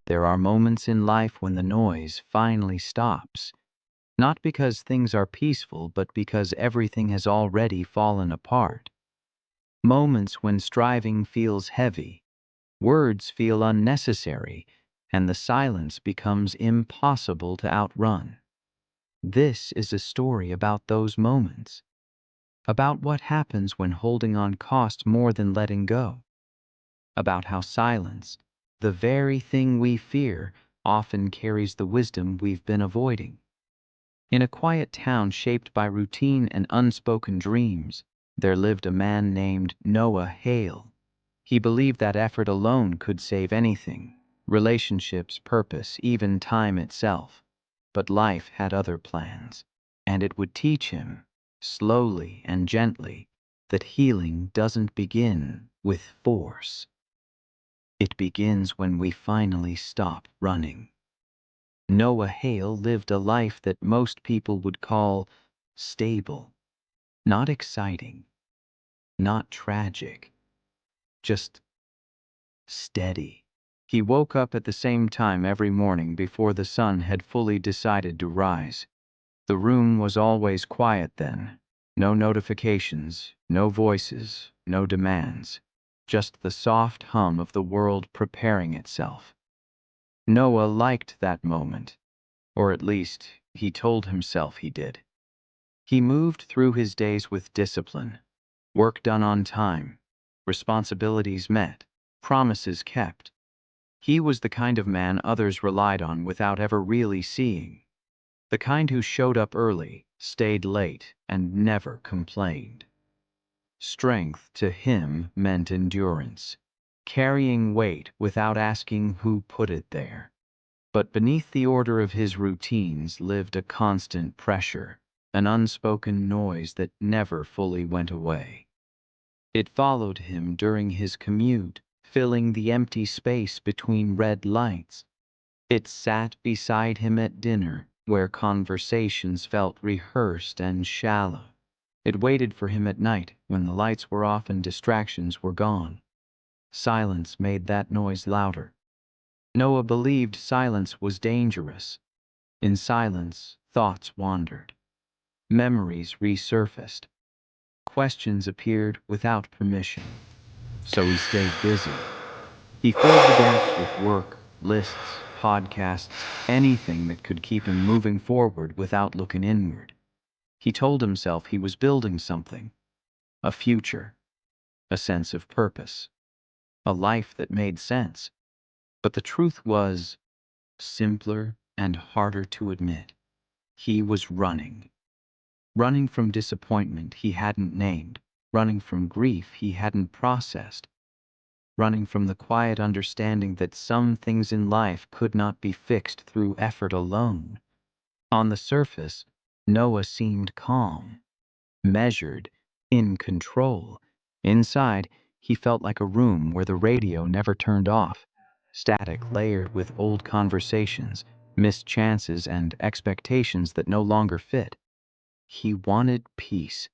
There are moments in life when the noise finally stops, not because things are peaceful, but because everything has already fallen apart. Moments when striving feels heavy, words feel unnecessary, and the silence becomes impossible to outrun. This is a story about those moments, about what happens when holding on costs more than letting go, about how silence, the very thing we fear, often carries the wisdom we've been avoiding. In a quiet town shaped by routine and unspoken dreams, there lived a man named Noah Hale. He believed that effort alone could save anything, relationships, purpose, even time itself. But life had other plans, and it would teach him, slowly and gently, that healing doesn't begin with force. It begins when we finally stop running. Noah Hale lived a life that most people would call stable, not exciting, not tragic, just steady. He woke up at the same time every morning before the sun had fully decided to rise. The room was always quiet then. No notifications, no voices, no demands. Just the soft hum of the world preparing itself. Noah liked that moment, or at least he told himself he did. He moved through his days with discipline, work done on time, responsibilities met, promises kept. He was the kind of man others relied on without ever really seeing. The kind who showed up early, stayed late, and never complained. Strength to him meant endurance, carrying weight without asking who put it there. But beneath the order of his routines lived a constant pressure, an unspoken noise that never fully went away. It followed him during his commute, filling the empty space between red lights. It sat beside him at dinner, where conversations felt rehearsed and shallow. It waited for him at night, when the lights were off and distractions were gone. Silence made that noise louder. Noah believed silence was dangerous. In silence, thoughts wandered. Memories resurfaced. Questions appeared without permission. So he stayed busy. He filled the gaps with work, lists, podcasts, anything that could keep him moving forward without looking inward. He told himself he was building something, a future, a sense of purpose, a life that made sense. But the truth was simpler and harder to admit. He was running. Running from disappointment he hadn't named, running from grief he hadn't processed, running from the quiet understanding that some things in life could not be fixed through effort alone. On the surface, Noah seemed calm, measured, in control. Inside, he felt like a room where the radio never turned off, static layered with old conversations, missed chances, and expectations that no longer fit. He wanted peace,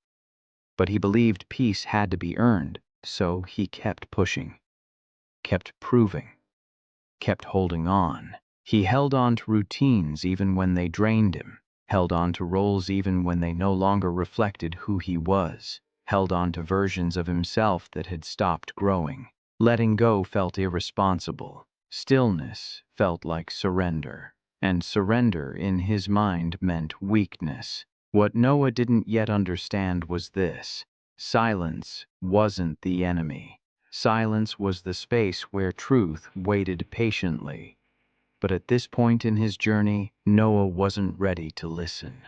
but he believed peace had to be earned, so he kept pushing, kept proving, kept holding on. He held on to routines even when they drained him, held on to roles even when they no longer reflected who he was, held on to versions of himself that had stopped growing. Letting go felt irresponsible. Stillness felt like surrender, and surrender in his mind meant weakness. What Noah didn't yet understand was this: silence wasn't the enemy. Silence was the space where truth waited patiently. But at this point in his journey, Noah wasn't ready to listen.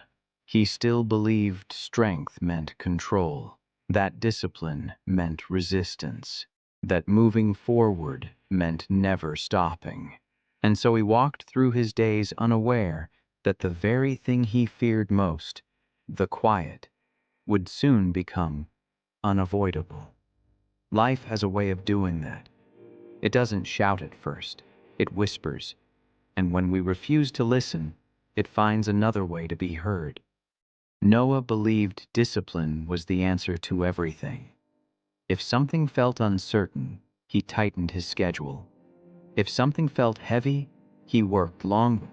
He still believed strength meant control, that discipline meant resistance, that moving forward meant never stopping. And so he walked through his days unaware that the very thing he feared most, the quiet, would soon become unavoidable. Life has a way of doing that. It doesn't shout at first, it whispers, and when we refuse to listen, it finds another way to be heard. Noah believed discipline was the answer to everything. If something felt uncertain, he tightened his schedule. If something felt heavy, he worked longer.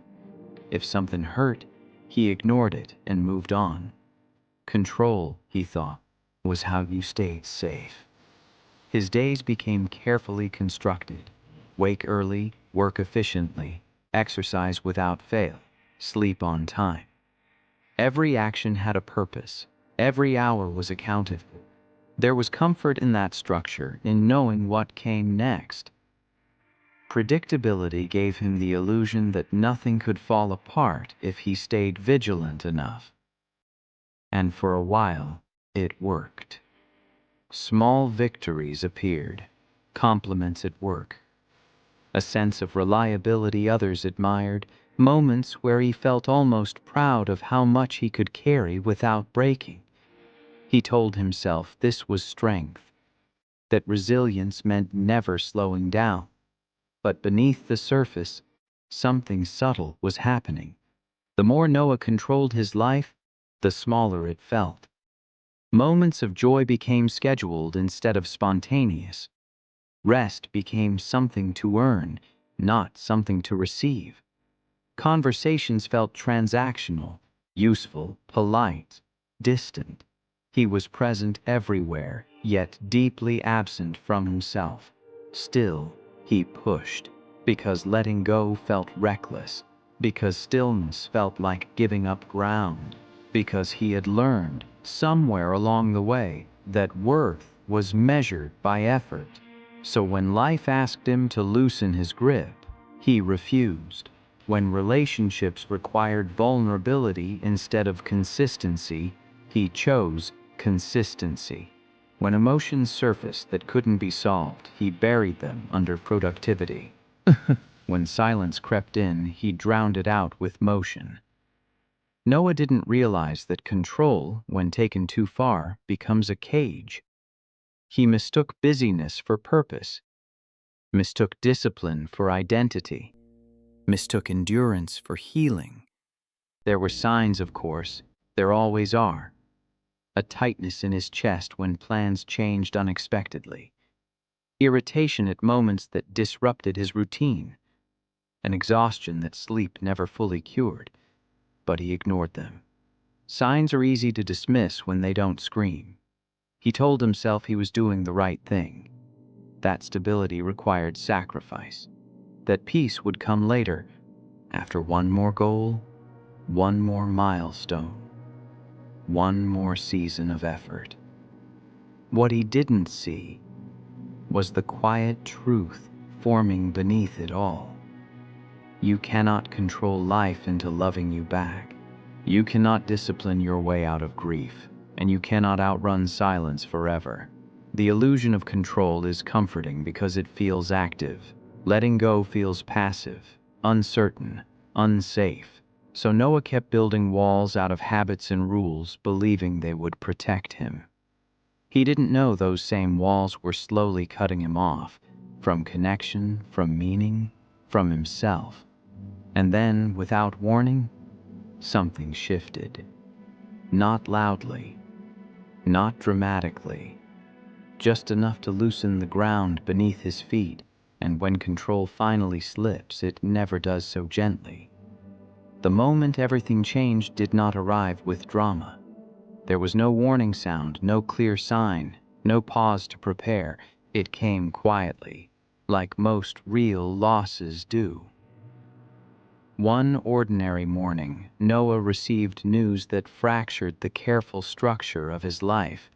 If something hurt, he ignored it and moved on. Control, he thought, was how you stayed safe. His days became carefully constructed. Wake early, work efficiently, exercise without fail, sleep on time. Every action had a purpose. Every hour was accounted for. There was comfort in that structure, in knowing what came next. Predictability gave him the illusion that nothing could fall apart if he stayed vigilant enough. And for a while, it worked. Small victories appeared, compliments at work, a sense of reliability others admired, moments where he felt almost proud of how much he could carry without breaking. He told himself this was strength, that resilience meant never slowing down. But beneath the surface, something subtle was happening. The more Noah controlled his life, the smaller it felt. Moments of joy became scheduled instead of spontaneous. Rest became something to earn, not something to receive. Conversations felt transactional, useful, polite, distant. He was present everywhere, yet deeply absent from himself. Still, he pushed, because letting go felt reckless, because stillness felt like giving up ground, because he had learned, somewhere along the way, that worth was measured by effort. So when life asked him to loosen his grip, he refused. When relationships required vulnerability instead of consistency, he chose consistency. When emotions surfaced that couldn't be solved, he buried them under productivity. When silence crept in, he drowned it out with motion. Noah didn't realize that control, when taken too far, becomes a cage. He mistook busyness for purpose, mistook discipline for identity, mistook endurance for healing. There were signs, of course, there always are. A tightness in his chest when plans changed unexpectedly, irritation at moments that disrupted his routine, an exhaustion that sleep never fully cured, but he ignored them. Signs are easy to dismiss when they don't scream. He told himself he was doing the right thing, that stability required sacrifice, that peace would come later, after one more goal, one more milestone, one more season of effort. What he didn't see was the quiet truth forming beneath it all. You cannot control life into loving you back. You cannot discipline your way out of grief, and you cannot outrun silence forever. The illusion of control is comforting because it feels active. Letting go feels passive, uncertain, unsafe. So Noah kept building walls out of habits and rules, believing they would protect him. He didn't know those same walls were slowly cutting him off, from connection, from meaning, from himself. And then, without warning, something shifted. Not loudly, not dramatically, just enough to loosen the ground beneath his feet, and when control finally slips, it never does so gently. The moment everything changed did not arrive with drama. There was no warning sound, no clear sign, no pause to prepare. It came quietly, like most real losses do. One ordinary morning, Noah received news that fractured the careful structure of his life.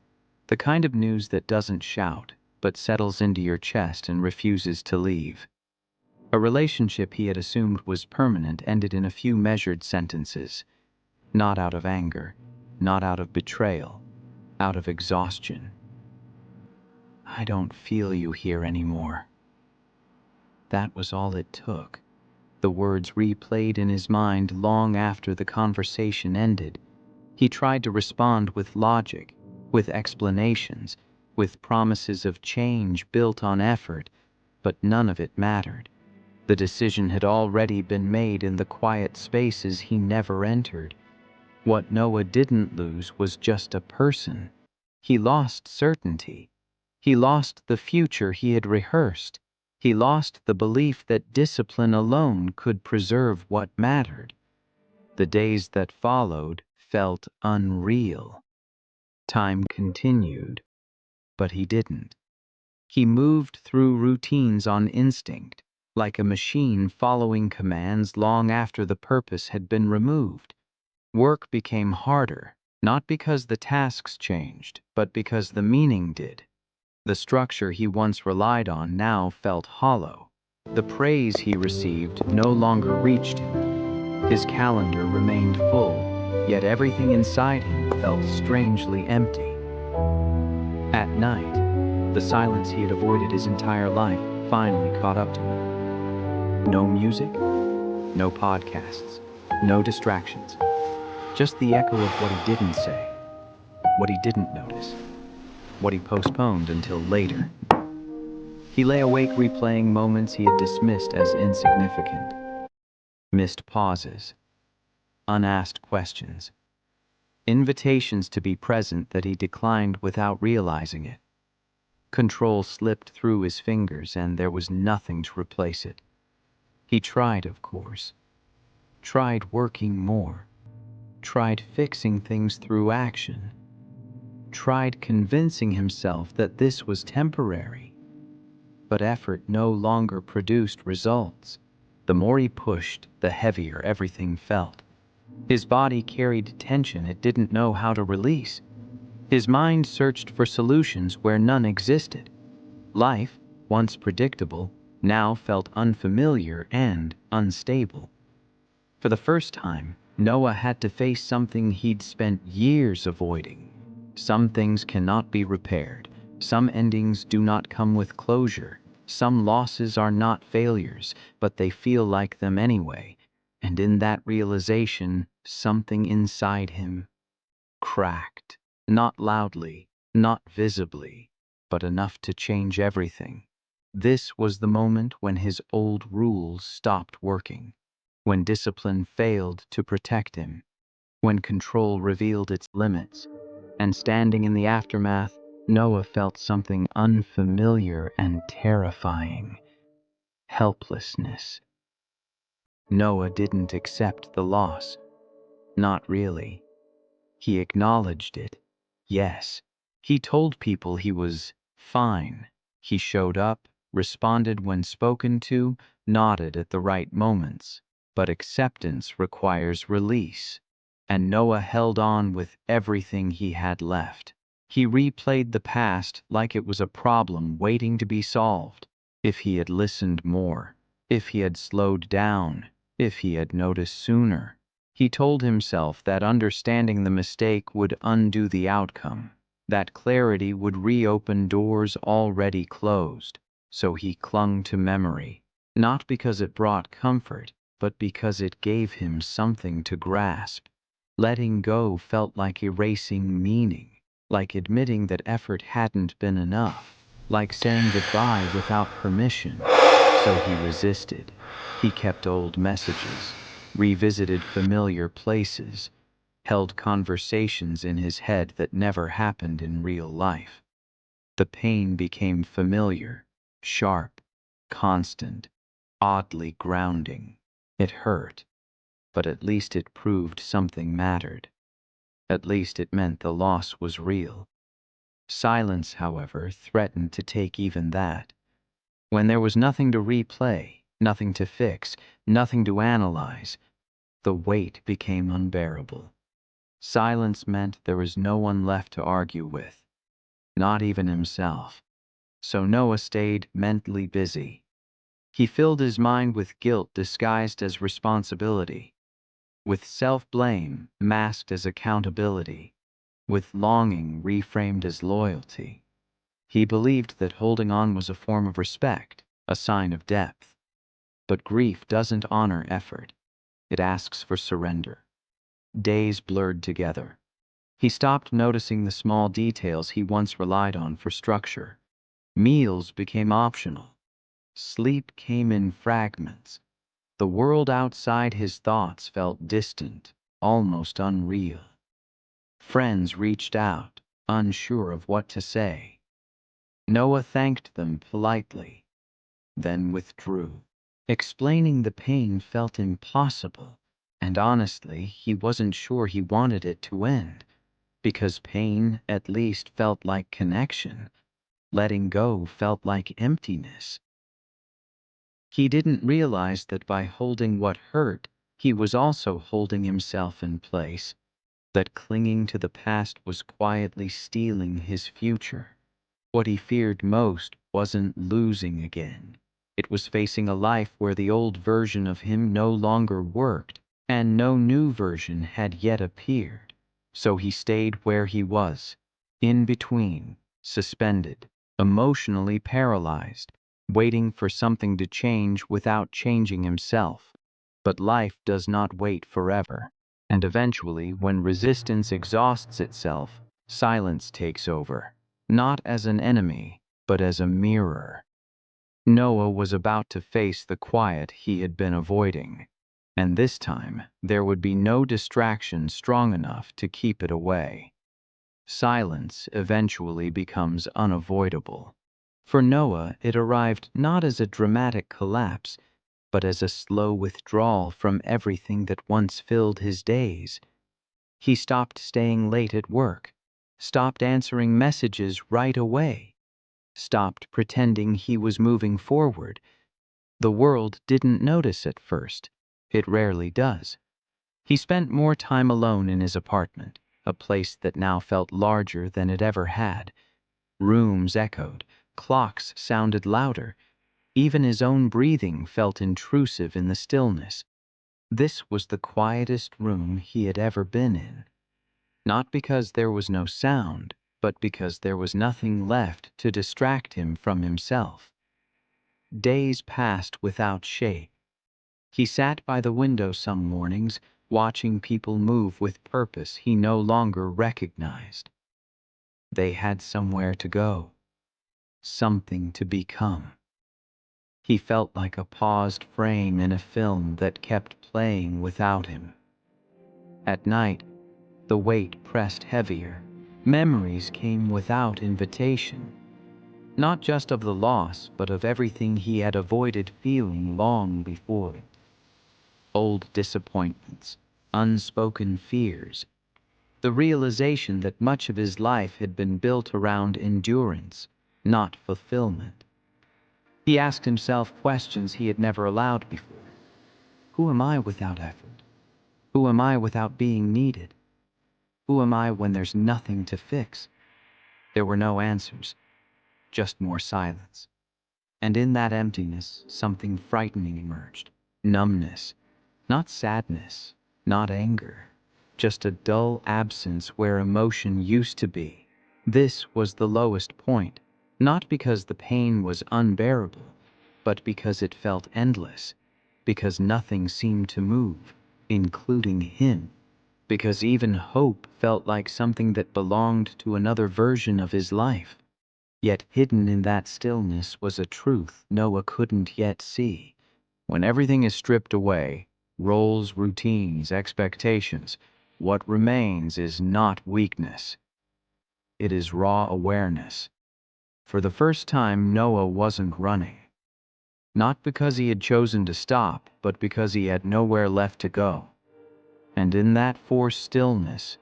The kind of news that doesn't shout, but settles into your chest and refuses to leave. A relationship he had assumed was permanent ended in a few measured sentences. Not out of anger, not out of betrayal, out of exhaustion. I don't feel you here anymore. That was all it took. The words replayed in his mind long after the conversation ended. He tried to respond with logic, with explanations, with promises of change built on effort, but none of it mattered. The decision had already been made in the quiet spaces he never entered. What Noah didn't lose was just a person. He lost certainty. He lost the future he had rehearsed. He lost the belief that discipline alone could preserve what mattered. The days that followed felt unreal. Time continued, but he didn't. He moved through routines on instinct, like a machine following commands long after the purpose had been removed. Work became harder, not because the tasks changed, but because the meaning did. The structure he once relied on now felt hollow. The praise he received no longer reached him. His calendar remained full, yet everything inside him felt strangely empty. At night, the silence he had avoided his entire life finally caught up to him. No music, no podcasts, no distractions. Just the echo of what he didn't say, what he didn't notice, what he postponed until later. He lay awake replaying moments he had dismissed as insignificant. Missed pauses, unasked questions, invitations to be present that he declined without realizing it. Control slipped through his fingers and there was nothing to replace it. He tried, of course. Tried working more. Tried fixing things through action. Tried convincing himself that this was temporary. But effort no longer produced results. The more he pushed, the heavier everything felt. His body carried tension it didn't know how to release. His mind searched for solutions where none existed. Life, once predictable, now felt unfamiliar and unstable. For the first time, Noah had to face something he'd spent years avoiding. Some things cannot be repaired. Some endings do not come with closure. Some losses are not failures, but they feel like them anyway. And in that realization, something inside him cracked. Not loudly, not visibly, but enough to change everything. This was the moment when his old rules stopped working, when discipline failed to protect him, when control revealed its limits. And standing in the aftermath, Noah felt something unfamiliar and terrifying: helplessness. Noah didn't accept the loss. Not really. He acknowledged it. Yes. He told people he was fine. He showed up, responded when spoken to, nodded at the right moments. But acceptance requires release. And Noah held on with everything he had left. He replayed the past like it was a problem waiting to be solved. If he had listened more, if he had slowed down, if he had noticed sooner. He told himself that understanding the mistake would undo the outcome, that clarity would reopen doors already closed. So he clung to memory, not because it brought comfort, but because it gave him something to grasp. Letting go felt like erasing meaning, like admitting that effort hadn't been enough, like saying goodbye without permission. So he resisted. He kept old messages, revisited familiar places, held conversations in his head that never happened in real life. The pain became familiar, sharp, constant, oddly grounding. It hurt, but at least it proved something mattered. At least it meant the loss was real. Silence, however, threatened to take even that. When there was nothing to replay, nothing to fix, nothing to analyze, the weight became unbearable. Silence meant there was no one left to argue with, not even himself. So Noah stayed mentally busy. He filled his mind with guilt disguised as responsibility, with self-blame masked as accountability, with longing reframed as loyalty. He believed that holding on was a form of respect, a sign of depth. But grief doesn't honor effort. It asks for surrender. Days blurred together. He stopped noticing the small details he once relied on for structure. Meals became optional. Sleep came in fragments. The world outside his thoughts felt distant, almost unreal. Friends reached out, unsure of what to say. Noah thanked them politely. then withdrew. Explaining the pain felt impossible, and honestly, he wasn't sure he wanted it to end, because pain at least felt like connection. Letting go felt like emptiness. He didn't realize that by holding what hurt, he was also holding himself in place, that clinging to the past was quietly stealing his future. What he feared most wasn't losing again. It was facing a life where the old version of him no longer worked, and no new version had yet appeared. So he stayed where he was, in between, suspended, emotionally paralyzed, waiting for something to change without changing himself. But life does not wait forever, and eventually, when resistance exhausts itself, silence takes over, not as an enemy, but as a mirror. Noah was about to face the quiet he had been avoiding, and this time there would be no distraction strong enough to keep it away. Silence eventually becomes unavoidable. For Noah, it arrived not as a dramatic collapse, but as a slow withdrawal from everything that once filled his days. He stopped staying late at work, stopped answering messages right away, stopped pretending he was moving forward. The world didn't notice at first. It rarely does. He spent more time alone in his apartment, a place that now felt larger than it ever had. Rooms echoed, clocks sounded louder, even his own breathing felt intrusive in the stillness. This was the quietest room he had ever been in. Not because there was no sound, but because there was nothing left to distract him from himself. Days passed without shake. He sat by the window some mornings, watching people move with purpose he no longer recognized. They had somewhere to go, something to become. He felt like a paused frame in a film that kept playing without him. At night, the weight pressed heavier. Memories came without invitation, not just of the loss, but of everything he had avoided feeling long before. Old disappointments, unspoken fears, the realization that much of his life had been built around endurance, not fulfillment. He asked himself questions he had never allowed before. Who am I without effort? Who am I without being needed? Who am I when there's nothing to fix? There were no answers, just more silence. And in that emptiness, something frightening emerged. Numbness. Not sadness, not anger, just a dull absence where emotion used to be. This was the lowest point, not because the pain was unbearable, but because it felt endless, because nothing seemed to move, including him, because even hope felt like something that belonged to another version of his life. Yet hidden in that stillness was a truth Noah couldn't yet see. When everything is stripped away, roles, routines, expectations, what remains is not weakness. It is raw awareness. For the first time, Noah wasn't running. Not because he had chosen to stop, but because he had nowhere left to go. And in that forced stillness,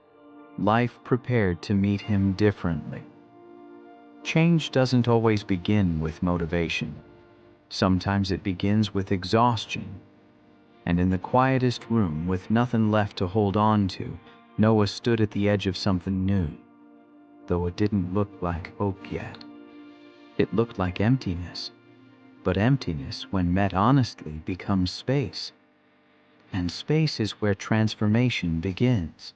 life prepared to meet him differently. Change doesn't always begin with motivation. Sometimes it begins with exhaustion. And in the quietest room, with nothing left to hold on to, Noah stood at the edge of something new, though it didn't look like hope yet. It looked like emptiness. But emptiness, when met honestly, becomes space. And space is where transformation begins.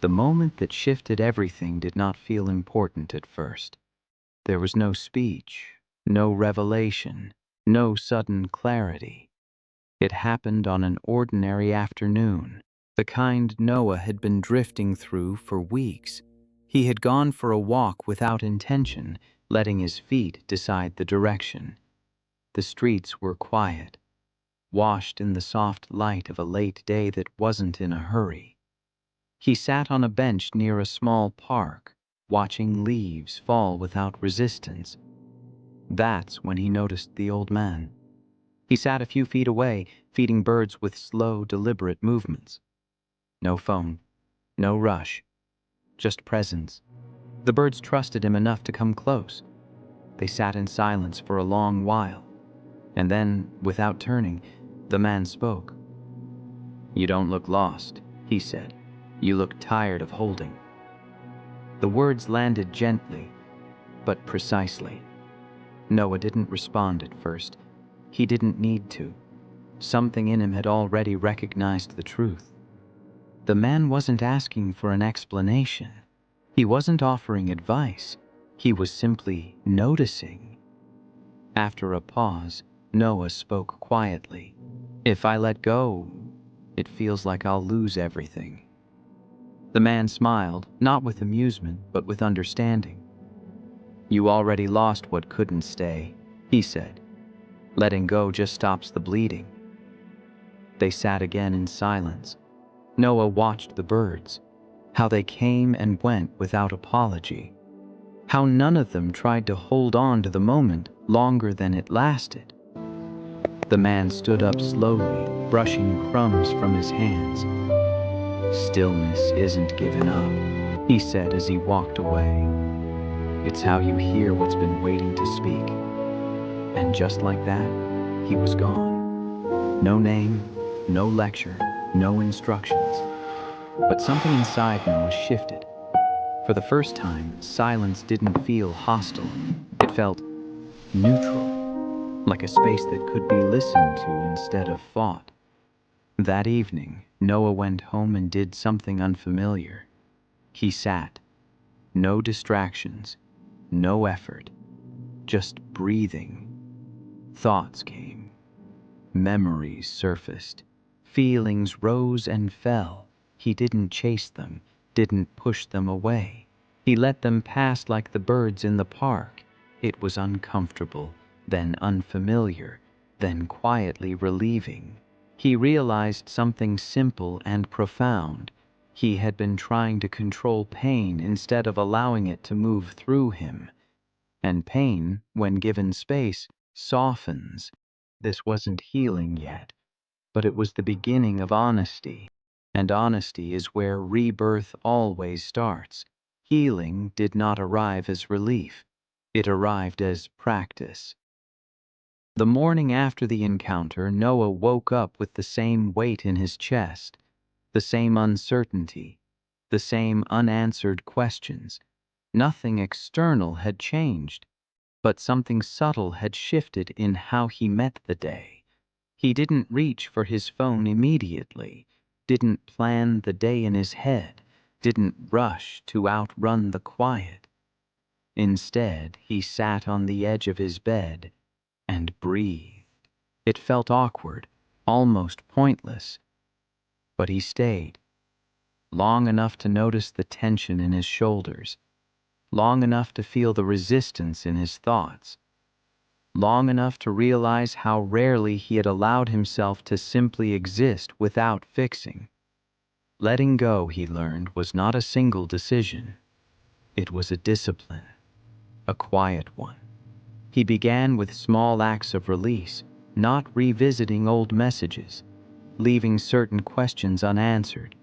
The moment that shifted everything did not feel important at first. There was no speech, no revelation, no sudden clarity. It happened on an ordinary afternoon, the kind Noah had been drifting through for weeks. He had gone for a walk without intention, letting his feet decide the direction. The streets were quiet, washed in the soft light of a late day that wasn't in a hurry. He sat on a bench near a small park, watching leaves fall without resistance. That's when he noticed the old man. He sat a few feet away, feeding birds with slow, deliberate movements. No phone, no rush, just presence. The birds trusted him enough to come close. They sat in silence for a long while, and then, without turning, the man spoke. "You don't look lost," he said. "You look tired of holding." The words landed gently, but precisely. Noah didn't respond at first. He didn't need to. Something in him had already recognized the truth. The man wasn't asking for an explanation. He wasn't offering advice. He was simply noticing. After a pause, Noah spoke quietly. "If I let go, it feels like I'll lose everything." The man smiled, not with amusement, but with understanding. "You already lost what couldn't stay," he said. "Letting go just stops the bleeding." They sat again in silence. Noah watched the birds, how they came and went without apology, how none of them tried to hold on to the moment longer than it lasted. The man stood up slowly, brushing crumbs from his hands. "Stillness isn't giving up," he said as he walked away. "It's how you hear what's been waiting to speak." And just like that, he was gone. No name, no lecture, no instructions. But something inside Noah shifted. For the first time, silence didn't feel hostile. It felt neutral, like a space that could be listened to instead of fought. That evening, Noah went home and did something unfamiliar. He sat. No distractions, no effort, just breathing. Thoughts came. Memories surfaced. Feelings rose and fell. He didn't chase them, didn't push them away. He let them pass like the birds in the park. It was uncomfortable, then unfamiliar, then quietly relieving. He realized something simple and profound. He had been trying to control pain instead of allowing it to move through him. And pain, when given space, softens. This wasn't healing yet, but it was the beginning of honesty. And honesty is where rebirth always starts. Healing did not arrive as relief. It arrived as practice. The morning after the encounter, Noah woke up with the same weight in his chest, the same uncertainty, the same unanswered questions. Nothing external had changed, but something subtle had shifted in how he met the day. He didn't reach for his phone immediately, didn't plan the day in his head, didn't rush to outrun the quiet. Instead, he sat on the edge of his bed and breathed. It felt awkward, almost pointless, but he stayed, long enough to notice the tension in his shoulders, long enough to feel the resistance in his thoughts, long enough to realize how rarely he had allowed himself to simply exist without fixing. Letting go, he learned, was not a single decision. It was a discipline, a quiet one. He began with small acts of release, not revisiting old messages, leaving certain questions unanswered,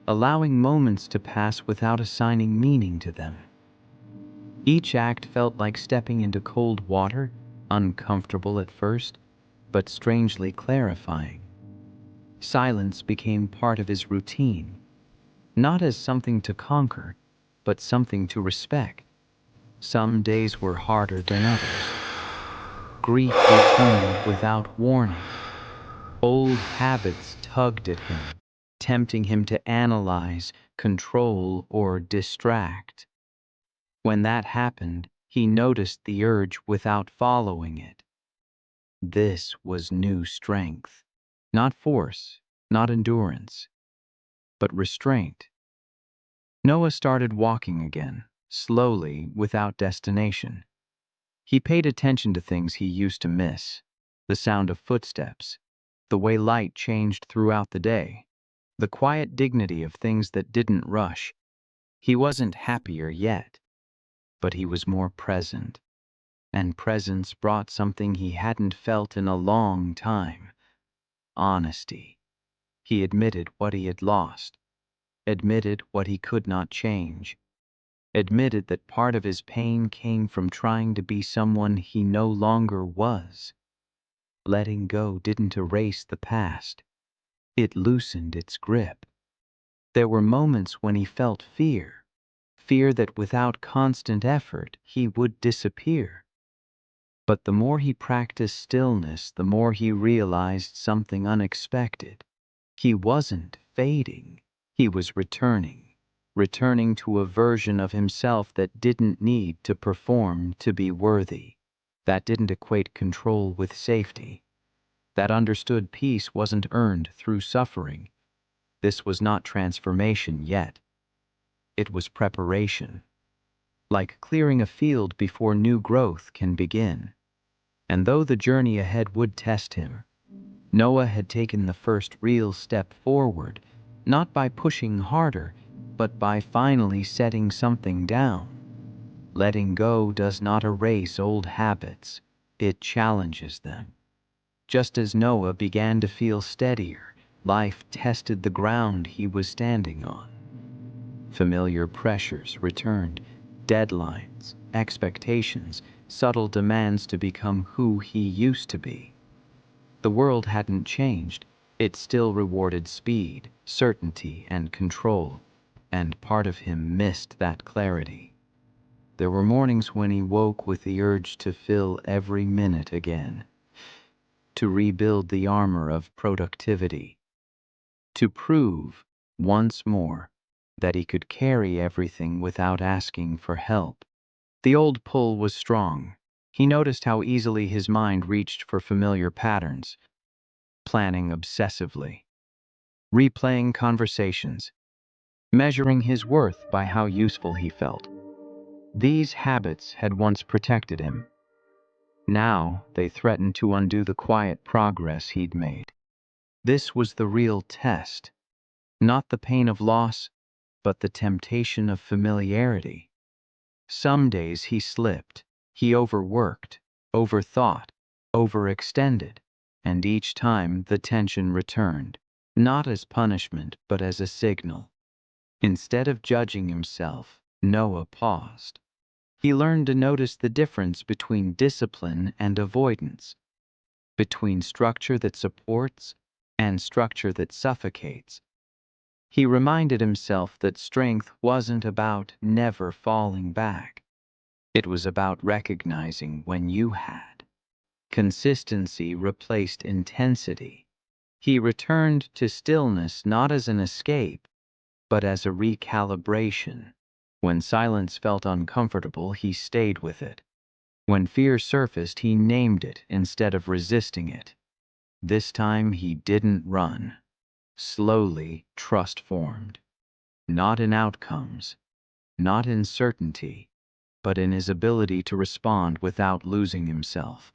allowing moments to pass without assigning meaning to them. Each act felt like stepping into cold water, uncomfortable at first, but strangely clarifying. Silence became part of his routine, not as something to conquer, but something to respect. Some days were harder than others. Grief returned without warning. Old habits tugged at him, tempting him to analyze, control, or distract. When that happened, he noticed the urge without following it. This was new strength. Not force, not endurance, but restraint. Noah started walking again, slowly, without destination. He paid attention to things he used to miss, the sound of footsteps, the way light changed throughout the day, the quiet dignity of things that didn't rush. He wasn't happier yet, but he was more present. and presence brought something he hadn't felt in a long time: honesty. He admitted what he had lost, admitted what he could not change, admitted that part of his pain came from trying to be someone he no longer was. Letting go didn't erase the past, it loosened its grip. There were moments when he felt fear, fear that without constant effort he would disappear. But the more he practiced stillness, the more he realized something unexpected. He wasn't fading, he was returning to a version of himself that didn't need to perform to be worthy, that didn't equate control with safety, that understood peace wasn't earned through suffering. This was not transformation yet. It was preparation, like clearing a field before new growth can begin. And though the journey ahead would test him, Noah had taken the first real step forward, not by pushing harder, but by finally setting something down. Letting go does not erase old habits, it challenges them. Just as Noah began to feel steadier, life tested the ground he was standing on. Familiar pressures returned, deadlines, expectations, subtle demands to become who he used to be. The world hadn't changed, it still rewarded speed, certainty, and control, and part of him missed that clarity. There were mornings when he woke with the urge to fill every minute again, to rebuild the armor of productivity, to prove, once more, that he could carry everything without asking for help. The old pull was strong. He noticed how easily his mind reached for familiar patterns, planning obsessively, replaying conversations, measuring his worth by how useful he felt. These habits had once protected him. Now they threatened to undo the quiet progress he'd made. This was the real test, not the pain of loss, but the temptation of familiarity. Some days he slipped, he overworked, overthought, overextended, and each time the tension returned, not as punishment but as a signal. Instead of judging himself, Noah paused. He learned to notice the difference between discipline and avoidance, between structure that supports and structure that suffocates. He reminded himself that strength wasn't about never falling back. It was about recognizing when you had. Consistency replaced intensity. He returned to stillness not as an escape, but as a recalibration. When silence felt uncomfortable, he stayed with it. When fear surfaced, he named it instead of resisting it. This time he didn't run. Slowly, trust formed. Not in outcomes, not in certainty, but in his ability to respond without losing himself.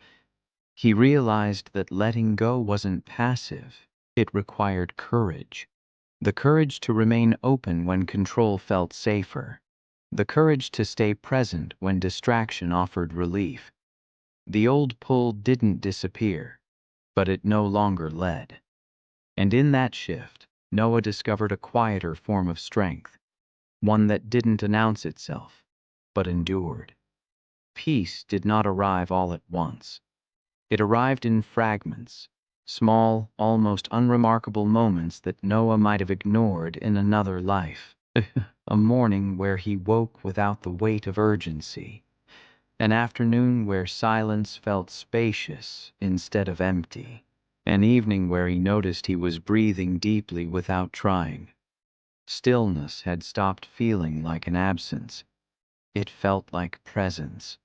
He realized that letting go wasn't passive, it required courage. The courage to remain open when control felt safer. The courage to stay present when distraction offered relief. The old pull didn't disappear, but it no longer led. And in that shift, Noah discovered a quieter form of strength, one that didn't announce itself, but endured. Peace did not arrive all at once. It arrived in fragments, small, almost unremarkable moments that Noah might have ignored in another life. A morning where he woke without the weight of urgency. An afternoon where silence felt spacious instead of empty. An evening where he noticed he was breathing deeply without trying. Stillness had stopped feeling like an absence. It felt like presence.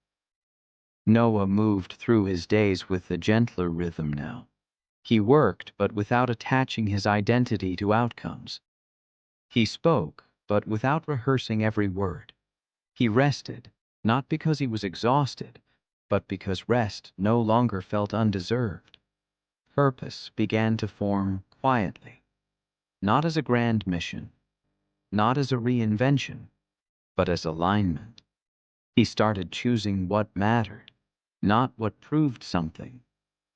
Noah moved through his days with a gentler rhythm now. He worked, but without attaching his identity to outcomes. He spoke, but without rehearsing every word. He rested, not because he was exhausted, but because rest no longer felt undeserved. Purpose began to form quietly, not as a grand mission, not as a reinvention, but as alignment. He started choosing what mattered, not what proved something.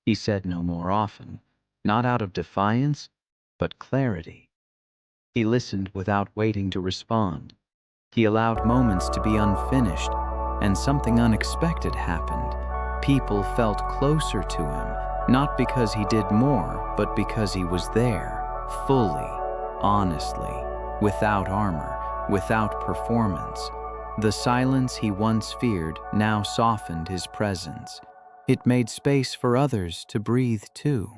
He said no more often, not out of defiance, but clarity. He listened without waiting to respond. He allowed moments to be unfinished, and something unexpected happened. People felt closer to him, not because he did more, but because he was there, fully, honestly, without armor, without performance. The silence he once feared now softened his presence. It made space for others to breathe too.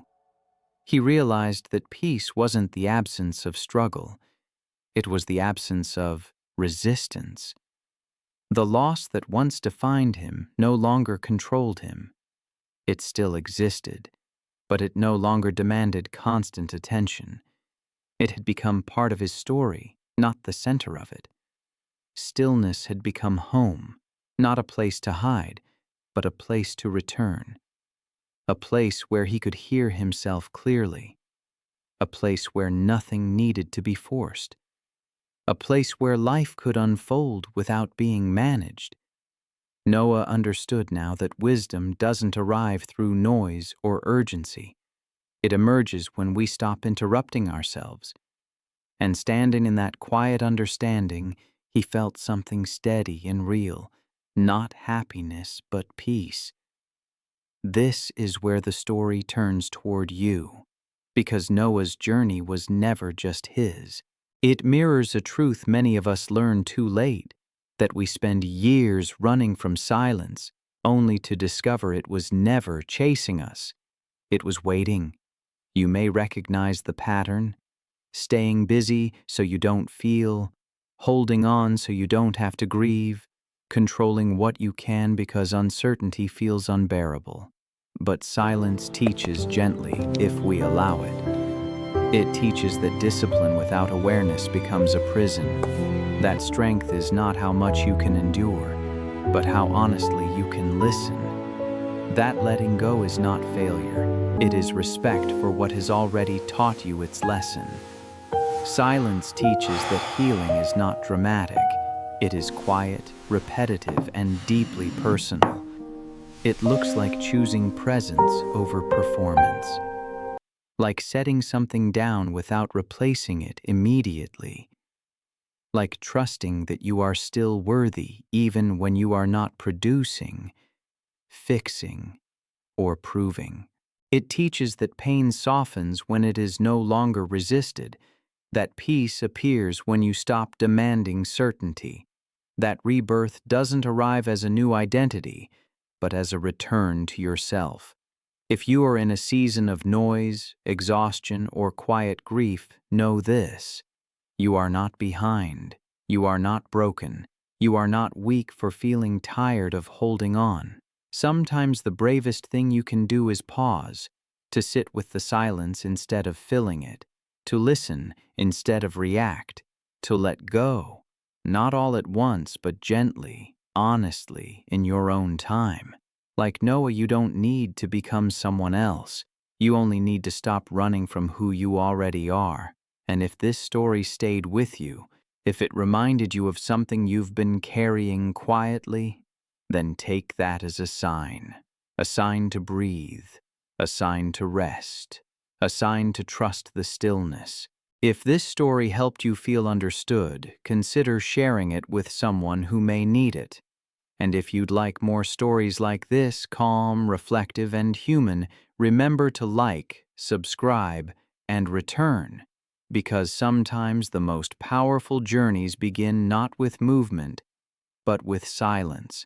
He realized that peace wasn't the absence of struggle, it was the absence of resistance. The loss that once defined him no longer controlled him. It still existed, but it no longer demanded constant attention. It had become part of his story, not the center of it. Stillness had become home, not a place to hide, but a place to return. A place where he could hear himself clearly. A place where nothing needed to be forced. A place where life could unfold without being managed. Noah understood now that wisdom doesn't arrive through noise or urgency. It emerges when we stop interrupting ourselves. And standing in that quiet understanding, he felt something steady and real, not happiness, but peace. This is where the story turns toward you, because Noah's journey was never just his. It mirrors a truth many of us learn too late, that we spend years running from silence, only to discover it was never chasing us. It was waiting. You may recognize the pattern. Staying busy so you don't feel, holding on so you don't have to grieve, controlling what you can because uncertainty feels unbearable. But silence teaches gently if we allow it. It teaches that discipline without awareness becomes a prison. That strength is not how much you can endure, but how honestly you can listen. That letting go is not failure. It is respect for what has already taught you its lesson. Silence teaches that healing is not dramatic. It is quiet, repetitive, and deeply personal. It looks like choosing presence over performance. Like setting something down without replacing it immediately. Like trusting that you are still worthy even when you are not producing, fixing, or proving. It teaches that pain softens when it is no longer resisted, that peace appears when you stop demanding certainty, that rebirth doesn't arrive as a new identity, but as a return to yourself. If you are in a season of noise, exhaustion, or quiet grief, know this: you are not behind, you are not broken, you are not weak for feeling tired of holding on. Sometimes the bravest thing you can do is pause, to sit with the silence instead of filling it, to listen instead of react, to let go, not all at once, but gently, honestly, in your own time. Like Noah, you don't need to become someone else. You only need to stop running from who you already are. And if this story stayed with you, if it reminded you of something you've been carrying quietly, then take that as a sign to breathe, a sign to rest, a sign to trust the stillness. If this story helped you feel understood, consider sharing it with someone who may need it. And if you'd like more stories like this, calm, reflective, and human, remember to like, subscribe, and return, because sometimes the most powerful journeys begin not with movement, but with silence.